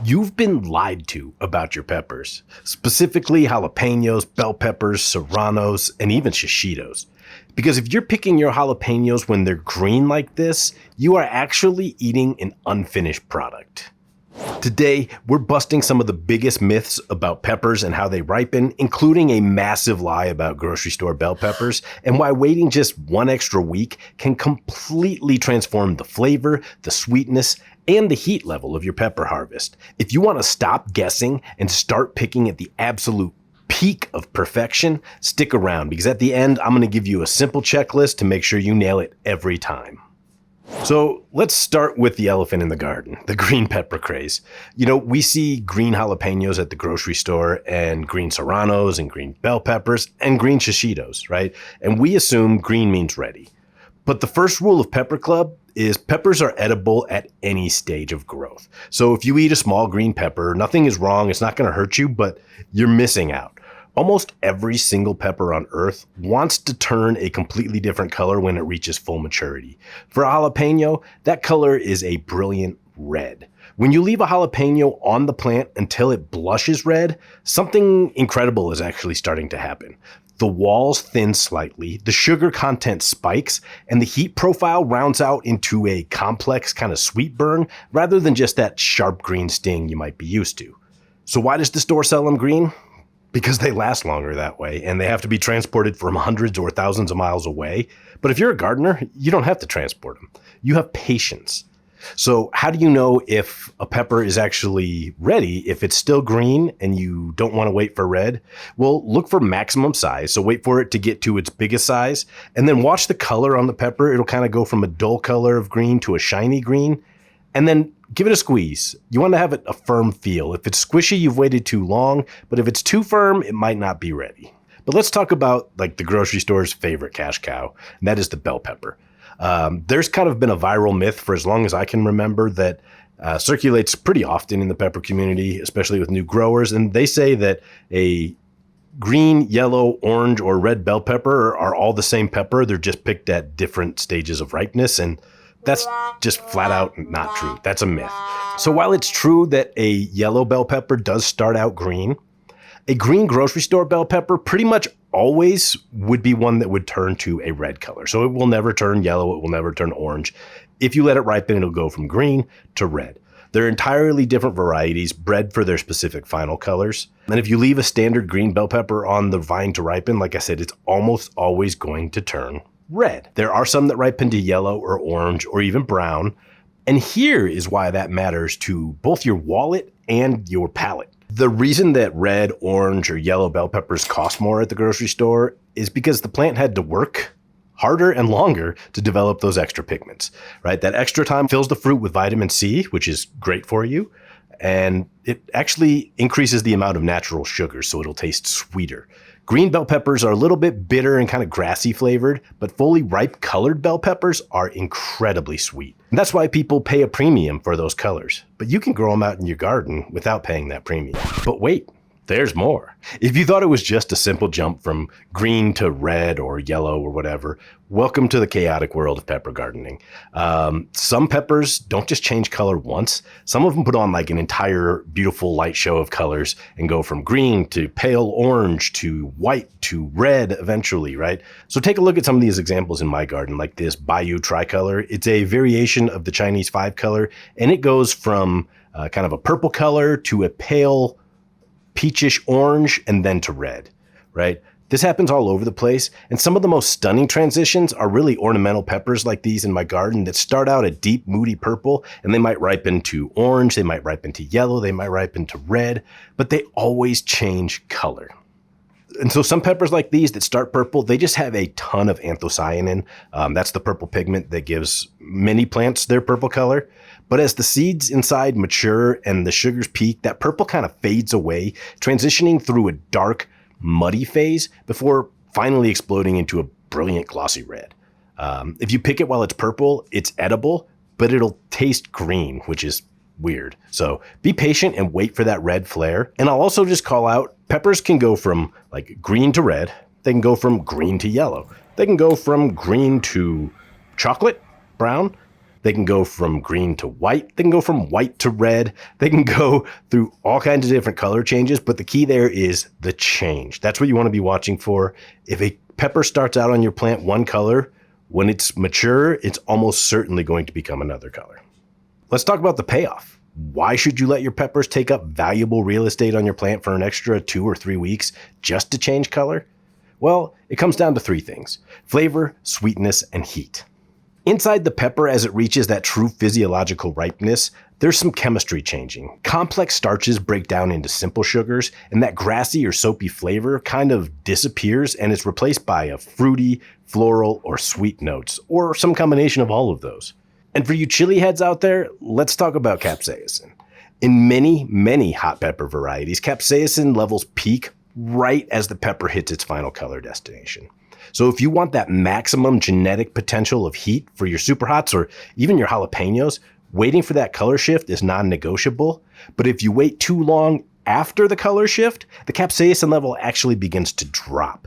You've been lied to about your peppers, specifically jalapenos, bell peppers, serranos, and even shishitos. Because if you're picking your jalapenos when they're green like this, you are actually eating an unfinished product. Today, we're busting some of the biggest myths about peppers and how they ripen, including a massive lie about grocery store bell peppers, and why waiting just one extra week can completely transform the flavor, the sweetness, and the heat level of your pepper harvest. If you want to stop guessing and start picking at the absolute peak of perfection, stick around, because at the end, I'm going to give you a simple checklist to make sure you nail it every time. So let's start with the elephant in the garden, the green pepper craze. You know, we see green jalapenos at the grocery store and green serranos and green bell peppers and green shishitos, right? And we assume green means ready. But the first rule of Pepper Club is peppers are edible at any stage of growth. So if you eat a small green pepper, nothing is wrong, it's not going to hurt you, but you're missing out. Almost every single pepper on earth wants to turn a completely different color when it reaches full maturity. For a jalapeno, that color is a brilliant red. When you leave a jalapeno on the plant until it blushes red, something incredible is actually starting to happen. The walls thin slightly, the sugar content spikes, and the heat profile rounds out into a complex kind of sweet burn rather than just that sharp green sting you might be used to. So why does the store sell them green? Because they last longer that way, and they have to be transported from hundreds or thousands of miles away. But if you're a gardener, you don't have to transport them. You have patience. So how do you know if a pepper is actually ready if it's still green and you don't want to wait for red? Well, look for maximum size. So wait for it to get to its biggest size and then watch the color on the pepper. It'll kind of go from a dull color of green to a shiny green, and then give it a squeeze. You want to have it a firm feel. If it's squishy, you've waited too long, but if it's too firm, it might not be ready. But let's talk about like the grocery store's favorite cash cow, and that is the bell pepper. There's kind of been a viral myth for as long as I can remember that circulates pretty often in the pepper community, especially with new growers. And they say that a green, yellow, orange, or red bell pepper are all the same pepper. They're just picked at different stages of ripeness. And that's just flat out not true. That's a myth. So while it's true that a yellow bell pepper does start out green, a green grocery store bell pepper pretty much always would be one that would turn to a red color. So it will never turn yellow. It will never turn orange. If you let it ripen, it'll go from green to red. They're entirely different varieties bred for their specific final colors. And if you leave a standard green bell pepper on the vine to ripen, like I said, it's almost always going to turn red. There are some that ripen to yellow or orange or even brown. And here is why that matters to both your wallet and your palate. The reason that red, orange, or yellow bell peppers cost more at the grocery store is because the plant had to work harder and longer to develop those extra pigments, right? That extra time fills the fruit with vitamin C, which is great for you. And it actually increases the amount of natural sugar, so it'll taste sweeter. Green bell peppers are a little bit bitter and kind of grassy flavored, but fully ripe colored bell peppers are incredibly sweet. And that's why people pay a premium for those colors. But you can grow them out in your garden without paying that premium. But wait, there's more. If you thought it was just a simple jump from green to red or yellow or whatever, welcome to the chaotic world of pepper gardening. Some peppers don't just change color once. Some of them put on like an entire beautiful light show of colors and go from green to pale orange to white to red eventually, right? So take a look at some of these examples in my garden, like this Bayou tricolor. It's a variation of the Chinese 5 color, and it goes from kind of a purple color to a pale peachish orange and then to red, right? This happens all over the place. And some of the most stunning transitions are really ornamental peppers like these in my garden that start out a deep, moody purple, and they might ripen to orange, they might ripen to yellow, they might ripen to red, but they always change color. And so some peppers like these that start purple, they just have a ton of anthocyanin. That's the purple pigment that gives many plants their purple color. But as the seeds inside mature and the sugars peak, that purple kind of fades away, transitioning through a dark, muddy phase before finally exploding into a brilliant glossy red. If you pick it while it's purple, it's edible, but it'll taste green, which is weird. So be patient and wait for that red flare. And I'll also just call out, peppers can go from like green to red. They can go from green to yellow. They can go from green to chocolate, brown. They can go from green to white. They can go from white to red. They can go through all kinds of different color changes, but the key there is the change. That's what you want to be watching for. If a pepper starts out on your plant one color, when it's mature, it's almost certainly going to become another color. Let's talk about the payoff. Why should you let your peppers take up valuable real estate on your plant for an extra 2 or 3 weeks just to change color? Well, it comes down to 3 things: flavor, sweetness, and heat. Inside the pepper, as it reaches that true physiological ripeness, there's some chemistry changing. Complex starches break down into simple sugars, and that grassy or soapy flavor kind of disappears and is replaced by a fruity, floral, or sweet notes, or some combination of all of those. And for you chili heads out there, let's talk about capsaicin. In many, many hot pepper varieties, capsaicin levels peak right as the pepper hits its final color destination. So if you want that maximum genetic potential of heat for your super hots or even your jalapenos, waiting for that color shift is non-negotiable. But if you wait too long after the color shift, the capsaicin level actually begins to drop.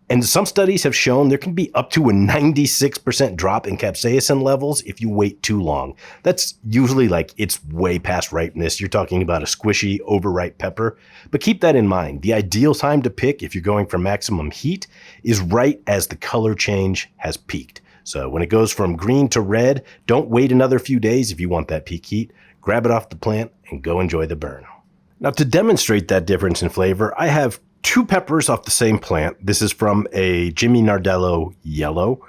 And some studies have shown there can be up to a 96% drop in capsaicin levels if you wait too long. That's usually like it's way past ripeness. You're talking about a squishy, overripe pepper. But keep that in mind. The ideal time to pick if you're going for maximum heat is right as the color change has peaked. So when it goes from green to red, don't wait another few days if you want that peak heat. Grab it off the plant and go enjoy the burn. Now, to demonstrate that difference in flavor, I have 2 peppers off the same plant. This is from a Jimmy Nardello yellow.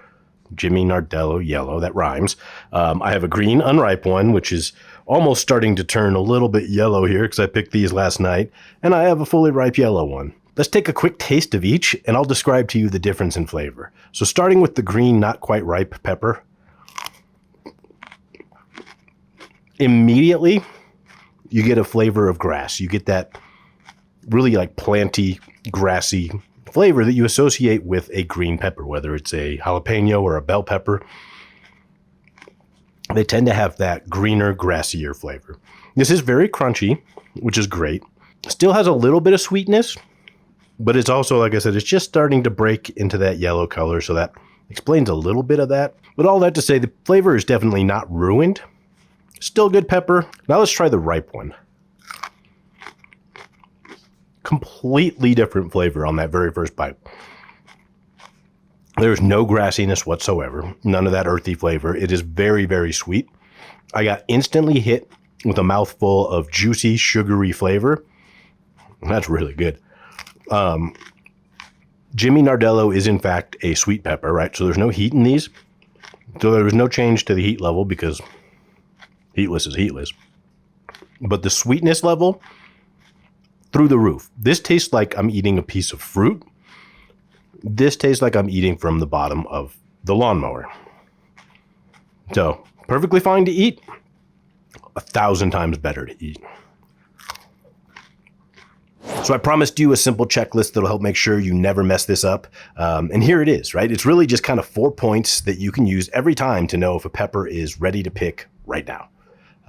Jimmy Nardello yellow, that rhymes. I have a green unripe one, which is almost starting to turn a little bit yellow here because I picked these last night. And I have a fully ripe yellow one. Let's take a quick taste of each and I'll describe to you the difference in flavor. So starting with the green, not quite ripe pepper. Immediately, you get a flavor of grass. You get that really like planty, grassy flavor that you associate with a green pepper, whether it's a jalapeno or a bell pepper. They tend to have that greener, grassier flavor. This is very crunchy, which is great. Still has a little bit of sweetness, but it's also, like I said, it's just starting to break into that yellow color, so that explains a little bit of that. But all that to say, the flavor is definitely not ruined. Still good pepper. Now let's try the ripe one. Completely different flavor on that very first bite. There's no grassiness whatsoever. None of that earthy flavor. It is very, very sweet. I got instantly hit with a mouthful of juicy, sugary flavor. That's really good. Jimmy Nardello is in fact a sweet pepper, right? So there's no heat in these. So there was no change to the heat level because heatless is heatless. But the sweetness level, through the roof. This tastes like I'm eating a piece of fruit. This tastes like I'm eating from the bottom of the lawnmower. So, perfectly fine to eat. 1,000 times better to eat. So I promised you a simple checklist that'll help make sure you never mess this up. And here it is, right? It's really just kind of 4 points that you can use every time to know if a pepper is ready to pick right now.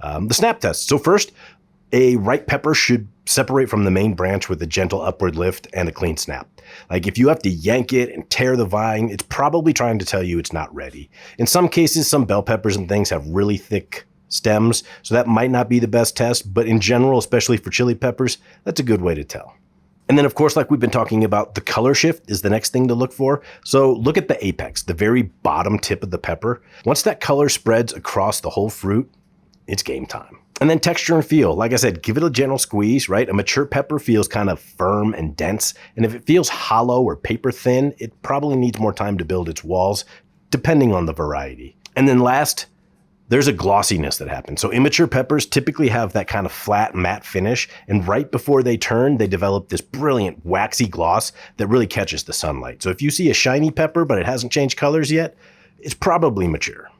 The snap test. So first, a ripe pepper should separate from the main branch with a gentle upward lift and a clean snap. Like if you have to yank it and tear the vine, it's probably trying to tell you it's not ready. In some cases, some bell peppers and things have really thick stems, so that might not be the best test, but in general, especially for chili peppers, that's a good way to tell. And then of course, like we've been talking about, the color shift is the next thing to look for. So look at the apex, the very bottom tip of the pepper. Once that color spreads across the whole fruit, it's game time. And then texture and feel. Like I said, give it a gentle squeeze, right? A mature pepper feels kind of firm and dense. And if it feels hollow or paper thin, it probably needs more time to build its walls, depending on the variety. And then last, there's a glossiness that happens. So immature peppers typically have that kind of flat, matte finish. And right before they turn, they develop this brilliant waxy gloss that really catches the sunlight. So if you see a shiny pepper, but it hasn't changed colors yet, it's probably mature.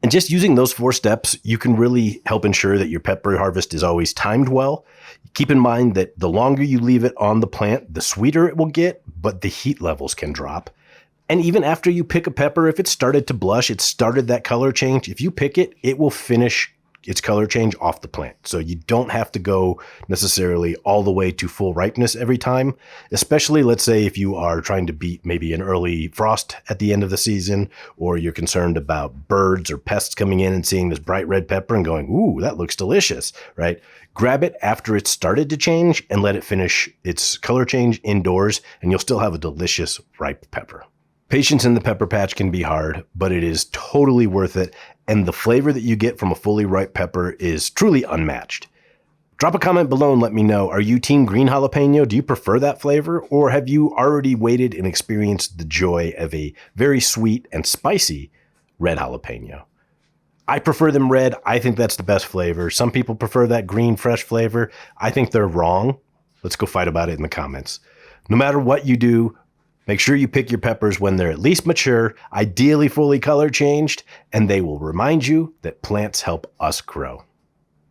And just using those 4 steps, you can really help ensure that your pepper harvest is always timed well. Keep in mind that the longer you leave it on the plant, the sweeter it will get, but the heat levels can drop. And even after you pick a pepper, if it started to blush, it started that color change, if you pick it, it will finish its color change off the plant. So you don't have to go necessarily all the way to full ripeness every time, especially let's say if you are trying to beat maybe an early frost at the end of the season, or you're concerned about birds or pests coming in and seeing this bright red pepper and going, ooh, that looks delicious, right? Grab it after it's started to change and let it finish its color change indoors, and you'll still have a delicious ripe pepper. Patience in the pepper patch can be hard, but it is totally worth it, and the flavor that you get from a fully ripe pepper is truly unmatched. Drop a comment below and let me know, are you team green jalapeno? Do you prefer that flavor, or have you already waited and experienced the joy of a very sweet and spicy red jalapeno? I prefer them red. I think that's the best flavor. Some people prefer that green fresh flavor. I think they're wrong. Let's go fight about it in the comments. No matter what you do, make sure you pick your peppers when they're at least mature, ideally fully color changed, and they will remind you that plants help us grow.